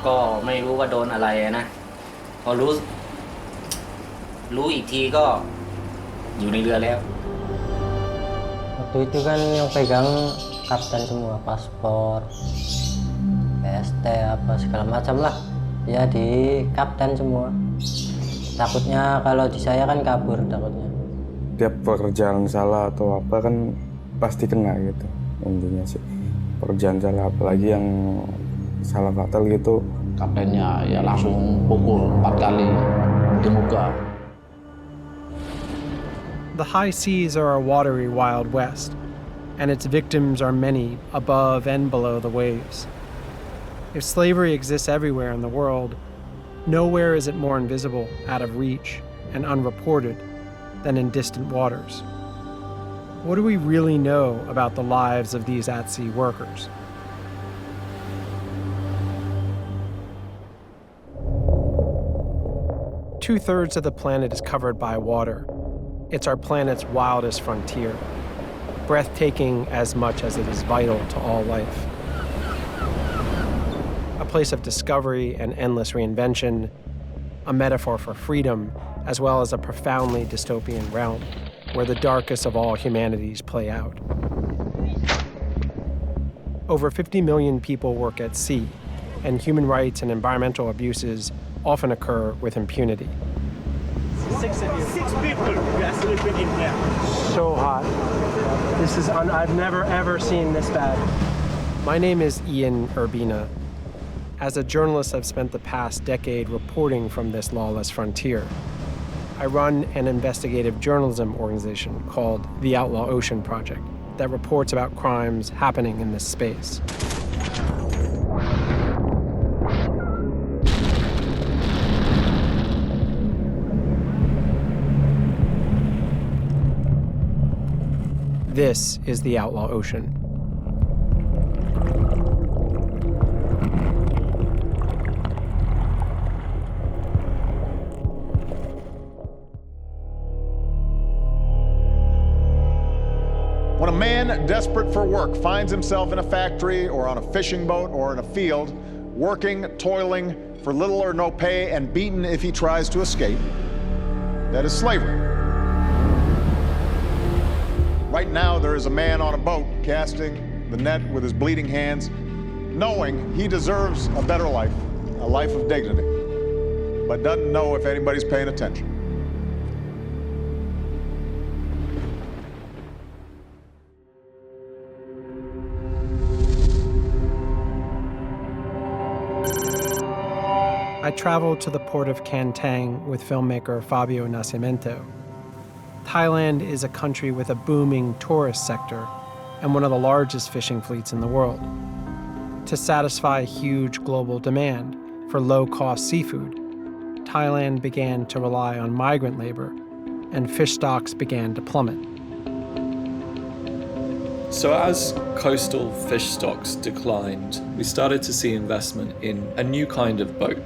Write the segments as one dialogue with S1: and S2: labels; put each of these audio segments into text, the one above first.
S1: ก็ไม่รู้ว่าโดนอะไรนะพอรู้อีกทีก็อยู่ในเรือแล้ว
S2: Waktu itu kan yang pegang kapten semua, paspor, PST apa segala macam lah. Ya di kapten semua. Takutnya kalau di saya kan kabur takutnya.
S3: Tiap pekerjaan salah atau apa kan pasti kena gitu intinya sih. Pekerjaan salah apalagi yang salah fatal gitu.
S4: Kaptennya ya langsung pukul 4 kali di muka.
S5: The high seas are a watery Wild West, and its victims are many above and below the waves. If slavery exists everywhere in the world, nowhere is it more invisible, out of reach, and unreported than in distant waters. What do we really know about the lives of these at-sea workers? Two-thirds of the planet is covered by water. It's our planet's wildest frontier, breathtaking as much as it is vital to all life. A place of discovery and endless reinvention, a metaphor for freedom, as well as a profoundly dystopian realm where the darkest of all humanities play out. Over 50 million people work at sea, and human rights and environmental abuses often occur with impunity.
S6: 6 of you. 6 people you are sleeping in there.
S5: So hot. I've never ever seen this bad. My name is Ian Urbina. As a journalist, I've spent the past decade reporting from this lawless frontier. I run an investigative journalism organization called the Outlaw Ocean Project that reports about crimes happening in this space. This is the Outlaw Ocean.
S7: When a man desperate for work finds himself in a factory or on a fishing boat or in a field, working, toiling for little or no pay and beaten if he tries to escape, that is slavery. Right now, there is a man on a boat casting the net with his bleeding hands, knowing he deserves a better life, a life of dignity, but doesn't know if anybody's paying attention.
S5: I traveled to the port of Can Tang with filmmaker Fabio Nascimento. Thailand is a country with a booming tourist sector and one of the largest fishing fleets in the world. To satisfy huge global demand for low-cost seafood, Thailand began to rely on migrant labor, and fish stocks began to plummet.
S8: So as coastal fish stocks declined, we started to see investment in a new kind of boat,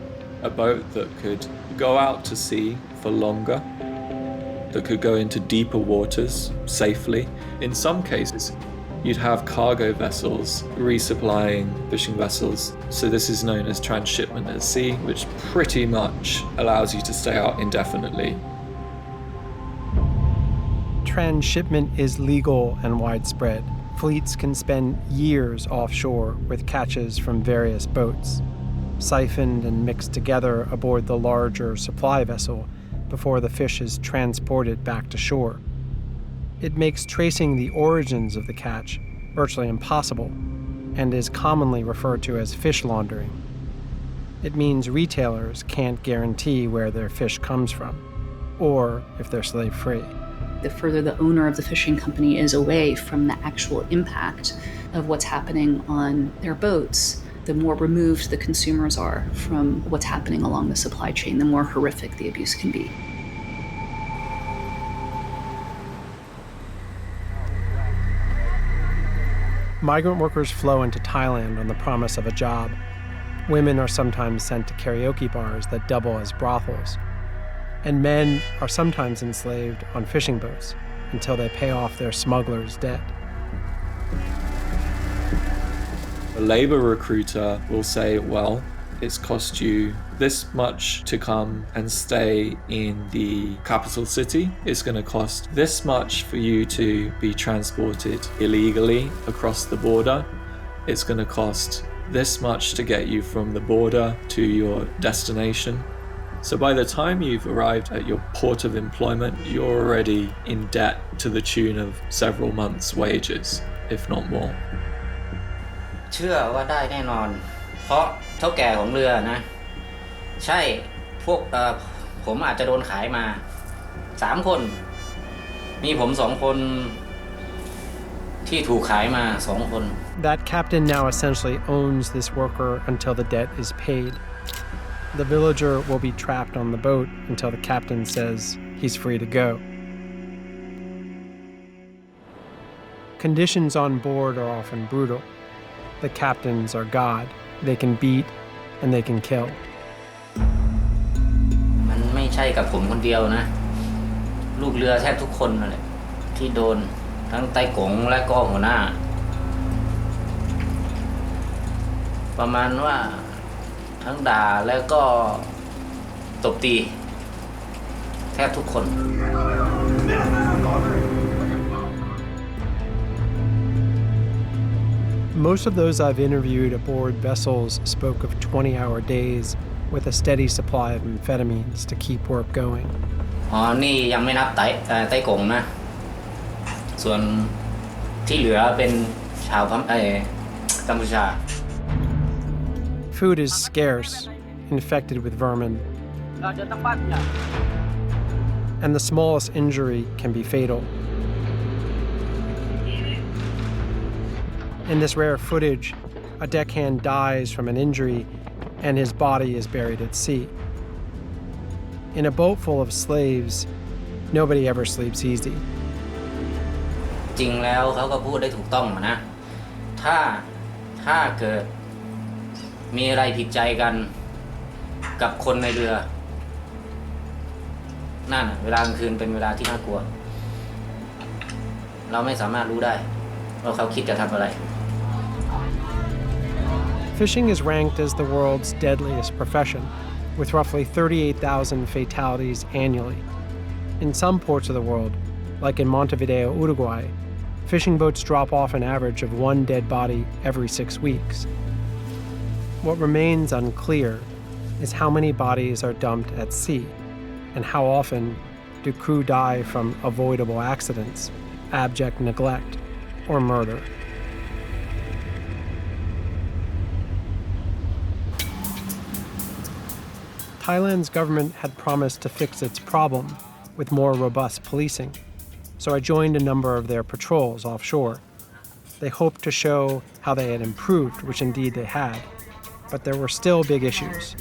S8: a boat that could go out to sea for longer, that could go into deeper waters safely. In some cases, you'd have cargo vessels resupplying fishing vessels. So this is known as trans-shipment at sea, which pretty much allows you to stay out indefinitely.
S5: Trans-shipment is legal and widespread. Fleets can spend years offshore with catches from various boats, siphoned and mixed together aboard the larger supply vessel before the fish is transported back to shore. It makes tracing the origins of the catch virtually impossible and is commonly referred to as fish laundering. It means retailers can't guarantee where their fish comes from, or if they're slave-free.
S9: The further the owner of the fishing company is away from the actual impact of what's happening on their boats, the more removed the consumers are from what's happening along the supply chain, the more horrific the abuse can be.
S5: Migrant workers flow into Thailand on the promise of a job. Women are sometimes sent to karaoke bars that double as brothels. And men are sometimes enslaved on fishing boats until they pay off their smuggler's debt.
S8: A labor recruiter will say, well, it's cost you this much to come and stay in the capital city. It's going to cost this much for you to be transported illegally across the border. It's going to cost this much to get you from the border to your destination. So by the time you've arrived at your port of employment, you're already in debt to the tune of several months' wages, if not more.
S1: เชื่อว่าได้แน่นอน เพราะเท่าแก่ของเรือนะ ใช่พวกผมอาจจะโดนขายมา3 คนมีผม2 คนที่ถูกขายมา2 คน
S5: That captain now essentially owns this worker until the debt is paid. The villager will be trapped on the boat until the captain says he's free to go. Conditions on board are often brutal. The captains are God. They can beat and they can kill.
S1: มันไม่ใช่กับผมคนเดียวนะ ลูกเรือแทบทุกคนนั่นแหละที่โดนทั้งไต้กงและก็หัวหน้า ประมาณว่าทั้งด่าแล้วก็ตบตีแทบทุกคน
S5: Most of those I've interviewed aboard vessels spoke of 20-hour days with a steady supply of amphetamines to keep work going.
S1: อ๋อ นี่ยังไม่นับไต้กงนะ ส่วนที่เหลือเป็นชาวกัมพูชา
S5: Food is scarce, infected with vermin, and the smallest injury can be fatal. In this rare footage, a deckhand dies from an injury and his body is buried at sea. In a boat full of slaves, nobody ever sleeps easy.
S1: จริงแล้วเขาก็พูดได้ถูกต้องนะ ถ้าเกิดมีอะไรผิดใจกันกับคนในเรือ นั่นเวลากลางคืนเป็นเวลาที่น่ากลัว เราไม่สามารถรู้ได้ว่าเขาคิดจะทำอะไร
S5: Fishing is ranked as the world's deadliest profession, with roughly 38,000 fatalities annually. In some ports of the world, like in Montevideo, Uruguay, fishing boats drop off an average of 1 dead body every 6 weeks. What remains unclear is how many bodies are dumped at sea, and how often do crew die from avoidable accidents, abject neglect, or murder. Thailand's government had promised to fix its problem with more robust policing, so I joined a number of their patrols offshore. They hoped to show how they had improved, which indeed they had, but there were still big issues.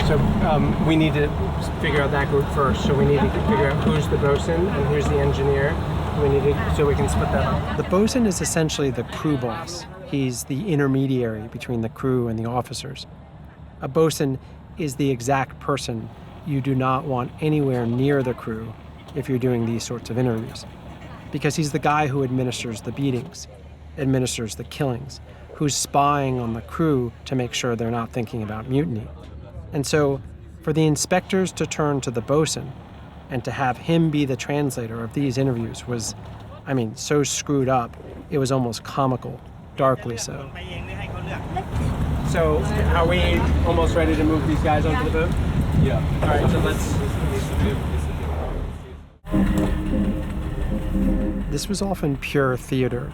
S5: So we need to figure out that group first. So we need to figure out who's the bosun and who's the engineer. So we can split that up. The bosun is essentially the crew boss. He's the intermediary between the crew and the officers. A bosun is the exact person you do not want anywhere near the crew if you're doing these sorts of interviews, because he's the guy who administers the beatings, administers the killings, who's spying on the crew to make sure they're not thinking about mutiny. And so for the inspectors to turn to the bosun and to have him be the translator of these interviews was, so screwed up, it was almost comical, darkly so. So are we almost ready to move these guys onto the boat? Yeah. All right, so let's... This was often pure theater.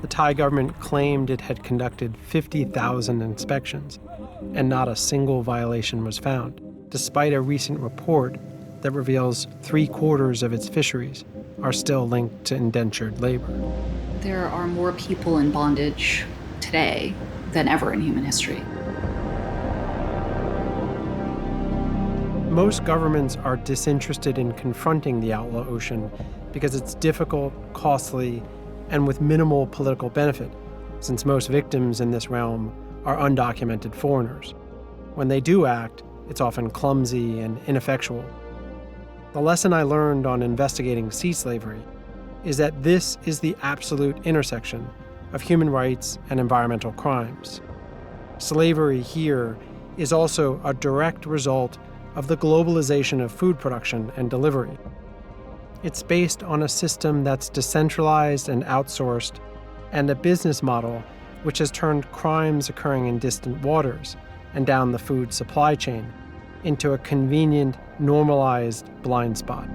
S5: The Thai government claimed it had conducted 50,000 inspections, and not a single violation was found, despite a recent report that reveals 3/4 of its fisheries are still linked to indentured labor.
S9: There are more people in bondage today than ever in human history.
S5: Most governments are disinterested in confronting the outlaw ocean because it's difficult, costly, and with minimal political benefit, since most victims in this realm are undocumented foreigners. When they do act, it's often clumsy and ineffectual. The lesson I learned on investigating sea slavery is that this is the absolute intersection of human rights and environmental crimes. Slavery here is also a direct result of the globalization of food production and delivery. It's based on a system that's decentralized and outsourced, and a business model which has turned crimes occurring in distant waters and down the food supply chain into a convenient, normalized blind spot.